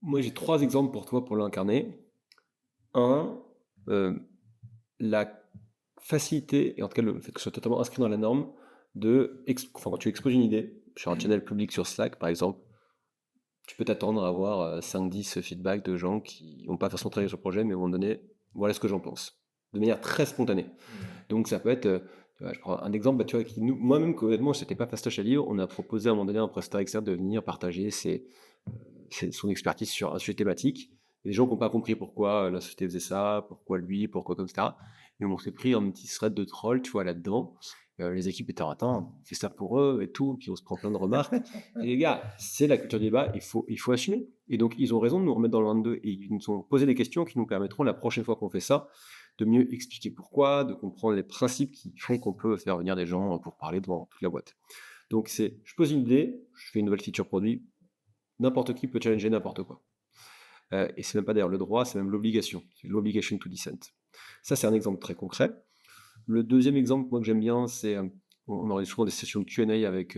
[SPEAKER 3] Moi, j'ai 3 exemples pour toi pour l'incarner. Un, la facilité et en tout cas le fait que ce soit totalement inscrit dans la norme quand tu exposes une idée sur un channel public sur Slack, par exemple, tu peux t'attendre à avoir, 5-10 feedbacks de gens qui n'ont pas forcément travaillé sur le projet, mais vont donner: «Voilà ce que j'en pense», de manière très spontanée. Donc ça peut être, tu vois, je prends un exemple, bah, tu vois, qui nous moi-même, honnêtement, c'était pas fastoche à lire, on a proposé à un moment donné à un prestataire externe de venir partager son expertise sur un sujet thématique. Et des gens qui n'ont pas compris pourquoi la société faisait ça, pourquoi lui, pourquoi comme ça. Et on s'est pris un petit thread de troll, tu vois, là-dedans. Les équipes étaient en attends, c'est ça pour eux et tout. Puis on se prend plein de remarques. Et les gars, c'est la culture du débat, il faut assumer. Et donc, ils ont raison de nous remettre dans le 22 et ils nous ont posé des questions qui nous permettront, la prochaine fois qu'on fait ça, de mieux expliquer pourquoi, de comprendre les principes qui font qu'on peut faire venir des gens pour parler devant toute la boîte. Donc, je pose une idée, je fais une nouvelle feature produit, n'importe qui peut challenger n'importe quoi. Et c'est même pas d'ailleurs le droit, c'est même l'obligation. C'est l'obligation to dissent. Ça, c'est un exemple très concret. Le deuxième exemple, moi, que j'aime bien, c'est on aurait souvent des sessions de Q&A avec,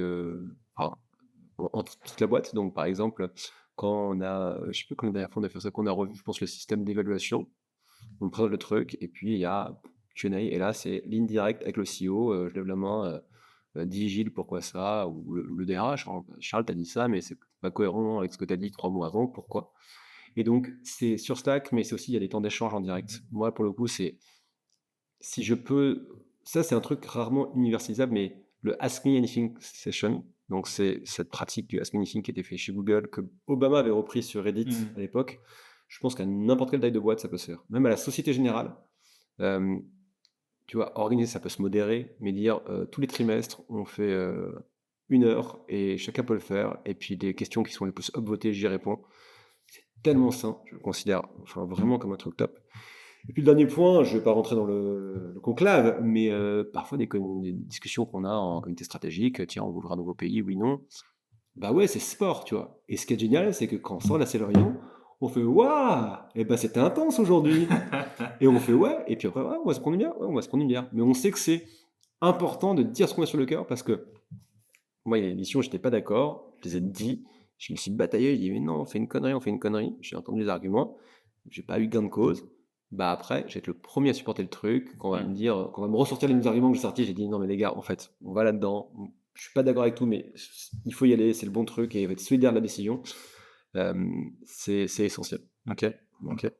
[SPEAKER 3] entre toute la boîte. Donc, par exemple, quand on a, je sais plus quand la dernière fois on a fait ça, qu'on a revu, je pense, le système d'évaluation, on présente le truc, et puis il y a Q&A, et là, c'est ligne directe avec le CEO, je lève la main, dis Gilles, pourquoi ça? Ou le DRH, Charles, t'as dit ça, mais c'est pas cohérent avec ce que t'as dit 3 mois avant, pourquoi? Et donc, c'est sur Slack, mais c'est aussi, il y a des temps d'échange en direct. Moi, pour le coup, si je peux, ça, c'est un truc rarement universalisable, mais le Ask Me Anything Session, donc c'est cette pratique du Ask Me Anything qui était fait chez Google, que Obama avait repris sur Reddit à l'époque. Je pense qu'à n'importe quelle taille de boîte, ça peut se faire. Même à la Société Générale, euh, tu vois, organiser, ça peut se modérer, mais dire tous les trimestres, on fait 1 heure et chacun peut le faire. Et puis les questions qui sont les plus upvotées, j'y réponds. C'est tellement sain, je le considère enfin, vraiment comme un truc top. Et puis le dernier point, je ne vais pas rentrer dans le conclave, mais parfois des discussions qu'on a en comité stratégique, tiens, on ouvre un nouveau pays, oui, non. Bah ouais, c'est sport, tu vois. Et ce qui est génial, c'est que quand on sort la Célorion, on fait waouh, et ben c'était intense aujourd'hui. Et on fait ouais, et puis après, ouais, on va se prendre une bière, ouais, on va se prendre une bière. Mais on sait que c'est important de dire ce qu'on a sur le cœur parce que moi, il y a une émission, j'étais pas d'accord, je les ai dit, je me suis bataillé, j'ai dit mais non, on fait une connerie, on fait une connerie. J'ai entendu les arguments, j'ai pas eu gain de cause. Bah après, j'ai été le premier à supporter le truc. Quand on va me dire, quand on va me ressortir les mêmes arguments que j'ai sortis, j'ai dit non mais les gars, en fait, on va là-dedans. Je suis pas d'accord avec tout, mais il faut y aller, c'est le bon truc et être solidaire de la décision. C'est essentiel.
[SPEAKER 1] OK, OK.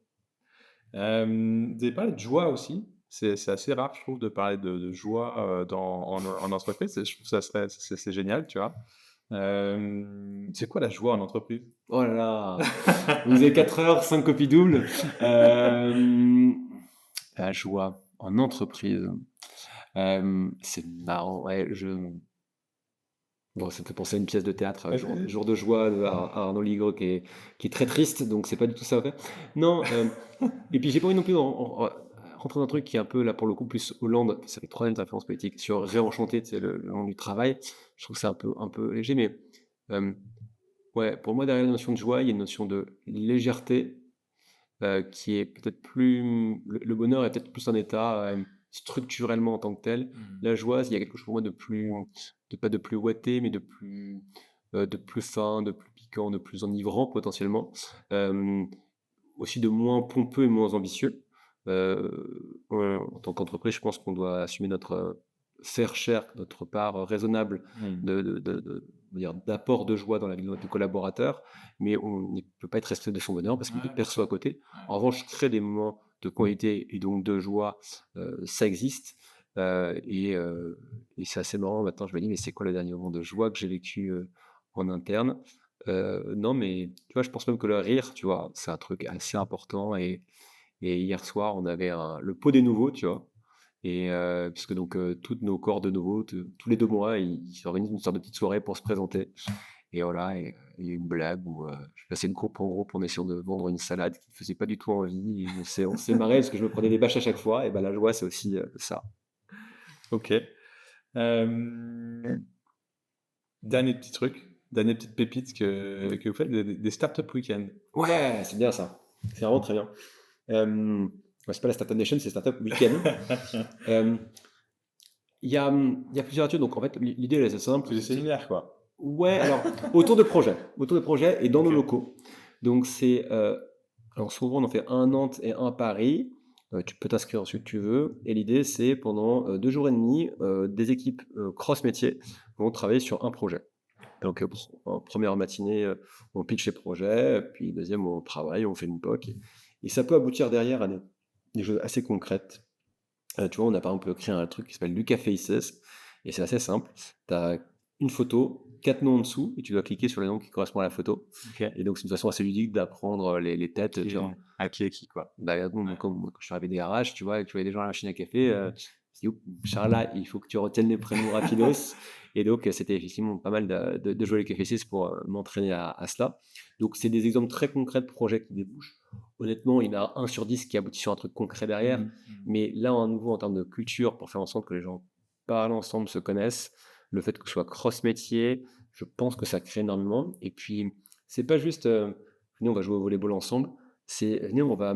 [SPEAKER 1] Vous avez parlé de joie aussi. C'est assez rare, je trouve, de parler de joie, en entreprise. Je trouve ça c'est génial, tu vois? C'est quoi la joie en entreprise?
[SPEAKER 3] Oh là là, vous avez 4 heures, 5 copies doubles. La joie en entreprise. C'est marrant, ouais, bon, ça me fait penser à une pièce de théâtre, Jour de joie de Arnaud Ligre qui est très triste, donc c'est pas du tout ça, en fait. Non, et puis j'ai pas envie non plus rentrer dans un truc qui est un peu, là, pour le coup, plus Hollande, c'est la troisième référence politique, sur Réenchanté, c'est le nom du travail. Je trouve que c'est un peu léger, mais ouais, pour moi, derrière la notion de joie, il y a une notion de légèreté qui est peut-être plus. Le bonheur est peut-être plus un état structurellement en tant que tel. La joie, il y a quelque chose pour moi pas de plus ouaté, mais de plus fin, de plus piquant, de plus enivrant potentiellement. Aussi de moins pompeux et moins ambitieux. Ouais, en tant qu'entreprise, je pense qu'on doit assumer notre fair share, notre part raisonnable on va dire, d'apport de joie dans la vie de nos collaborateurs, mais on ne peut pas être resté de son bonheur parce qu'il y a des persos à côté. En revanche, créer des moments de qualité et donc de joie, ça existe. Et c'est assez marrant maintenant, je me dis, mais c'est quoi le dernier moment de joie que j'ai vécu en interne? Non, mais tu vois, je pense même que le rire, tu vois, c'est un truc assez important. Et hier soir, on avait le pot des nouveaux, tu vois. Et puisque donc toutes nos corps de nouveaux, tous les 2 mois, ils organisent une sorte de petite soirée pour se présenter. Et voilà, et il y a une blague où je passais une courbe en groupe en essayant de vendre une salade qui ne faisait pas du tout envie. Et on s'est marré parce que je me prenais des bâches à chaque fois. Et ben la joie, c'est aussi ça.
[SPEAKER 1] OK. Dernier petit truc, dernière petite pépite que vous faites, des startup week-ends.
[SPEAKER 3] Ouais, c'est bien ça. C'est vraiment très bien. Ouais, c'est pas la Startup Nation, c'est Startup Weekend. Euh, il y a plusieurs études, donc en fait, l'idée, elle est assez simple.
[SPEAKER 1] C'est des séminaires, quoi.
[SPEAKER 3] Ouais, alors, autour de projets et dans nos
[SPEAKER 1] Ok.
[SPEAKER 3] locaux. Donc, alors souvent, on en fait un à Nantes et un à Paris. Tu peux t'inscrire ensuite tu veux. Et l'idée, c'est pendant 2 jours et demi, des équipes cross-métiers vont travailler sur un projet. Donc, en première matinée, on pitch les projets, puis deuxième, on travaille, on fait une POC. Et ça peut aboutir derrière à des choses assez concrètes. Tu vois, on a par exemple créé un truc qui s'appelle Lucas Faces, et c'est assez simple. Tu as une photo, 4 noms en dessous, et tu dois cliquer sur les noms qui correspondent à la photo.
[SPEAKER 1] Ok.
[SPEAKER 3] Et donc, c'est une façon assez ludique d'apprendre les têtes. Tu vois.
[SPEAKER 1] À qui est qui, quoi.
[SPEAKER 3] Bah, bon, quand je suis arrivé des RH, tu vois, et que tu voyais des gens à la machine à café, je me suis dit, oups, Charles, il faut que tu retiennes les prénoms rapidos. Et donc, c'était effectivement pas mal de jouer les cafés 6 pour m'entraîner à cela. Donc, c'est des exemples très concrets de projets qui débouchent. Honnêtement, il y en a 1 sur 10 qui aboutit sur un truc concret derrière. Mais là, à nouveau, en termes de culture, pour faire en sorte que les gens parlent ensemble, se connaissent, le fait que ce soit cross-métier, je pense que ça crée énormément. Et puis, c'est pas juste, venez, on va jouer au volleyball ensemble. C'est, venez, on va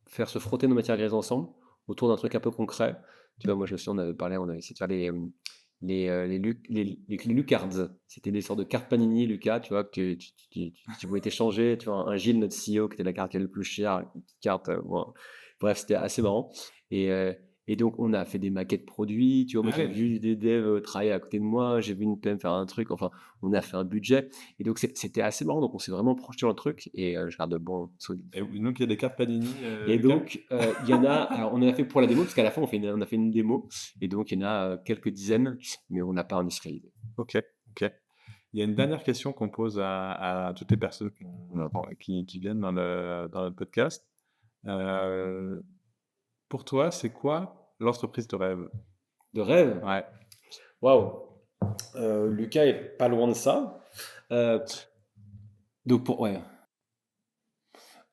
[SPEAKER 3] faire se frotter nos matières grises ensemble autour d'un truc un peu concret. Tu vois, moi, je sais, on avait parlé, on avait essayé de faire les Lucards. C'était des sortes de cartes Panini, Lucas, tu vois, que tu pouvais t'échanger. Tu vois, un Gilles, notre CEO, qui était la carte qui est le plus chère, une petite carte. Bon. Bref, c'était assez marrant. Et, euh, et donc, on a fait des maquettes produits. Tu vois, moi,
[SPEAKER 1] Ah
[SPEAKER 3] j'ai
[SPEAKER 1] ouais.
[SPEAKER 3] vu des devs travailler à côté de moi. J'ai vu une PM faire un truc. Enfin, on a fait un budget. Et donc, c'était assez marrant. Donc, on s'est vraiment projeté dans le truc. Et je garde de bons souvenirs.
[SPEAKER 1] Et donc, il y a des cartes Panini,
[SPEAKER 3] Et
[SPEAKER 1] Lucas?
[SPEAKER 3] donc, il y en a, alors on en a fait pour la démo, parce qu'à la fin, on a fait une démo, et donc il y en a quelques dizaines, mais on n'a pas industrialisé.
[SPEAKER 1] Ok, ok. Il y a une dernière question qu'on pose à toutes les personnes qui viennent dans le podcast. Euh, pour toi, c'est quoi l'entreprise de rêve?
[SPEAKER 3] De rêve?
[SPEAKER 1] Ouais.
[SPEAKER 3] Waouh! Lucas est pas loin de ça. Euh, donc, ouais.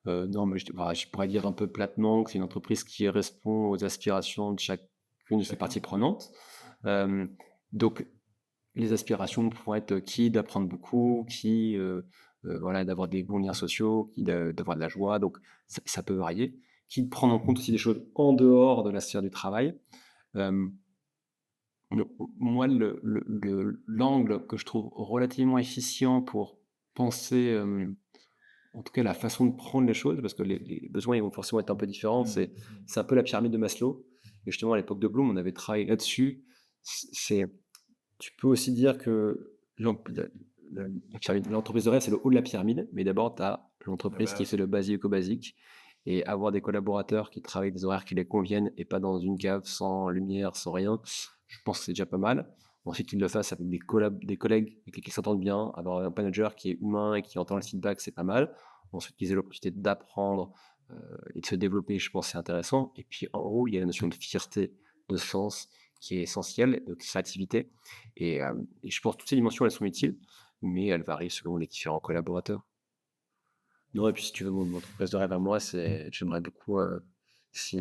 [SPEAKER 3] Non, mais je pourrais dire un peu platement que c'est une entreprise qui répond aux aspirations de chacune de ses parties prenantes. Euh, donc, les aspirations pourraient être qui d'apprendre beaucoup, qui voilà, d'avoir des bons liens sociaux, qui d'avoir de la joie, donc ça peut varier, qui de prendre en compte aussi des choses en dehors de la sphère du travail. Euh, Moi, l'angle que je trouve relativement efficient pour penser, en tout cas la façon de prendre les choses, parce que les besoins ils vont forcément être un peu différents, c'est un peu la pyramide de Maslow. Et justement, à l'époque de Bloom, on avait travaillé là-dessus. C'est Tu peux aussi dire que l'entreprise de rêve, c'est le haut de la pyramide, mais d'abord, tu as l'entreprise qui fait le basique-basique, et avoir des collaborateurs qui travaillent des horaires qui les conviennent et pas dans une cave sans lumière, sans rien, je pense que c'est déjà pas mal. Ensuite, qu'ils le fassent avec des collègues avec lesquels ils s'entendent bien, avoir un manager qui est humain et qui entend le feedback, c'est pas mal. Ensuite, qu'ils aient l'opportunité d'apprendre et de se développer, je pense que c'est intéressant. Et puis, en haut, il y a la notion de fierté, de sens qui est essentielle, de créativité. Et je pense que toutes ces dimensions, elles sont utiles, mais elles varient selon les différents collaborateurs. Non, et puis si tu veux, mon entreprise de rêve à moi, j'aimerais beaucoup, si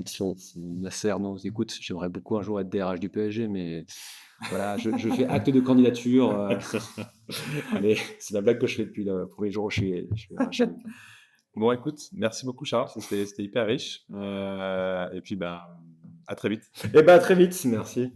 [SPEAKER 3] Nasser nous écoute, j'aimerais beaucoup un jour être DRH du PSG, mais voilà, je fais acte de candidature. Allez, c'est la blague que je fais depuis le premier jour où je suis RH.
[SPEAKER 1] Bon, écoute, merci beaucoup, Charles. C'était hyper riche. Et puis, ben, à très vite.
[SPEAKER 3] Eh ben, à très vite, merci.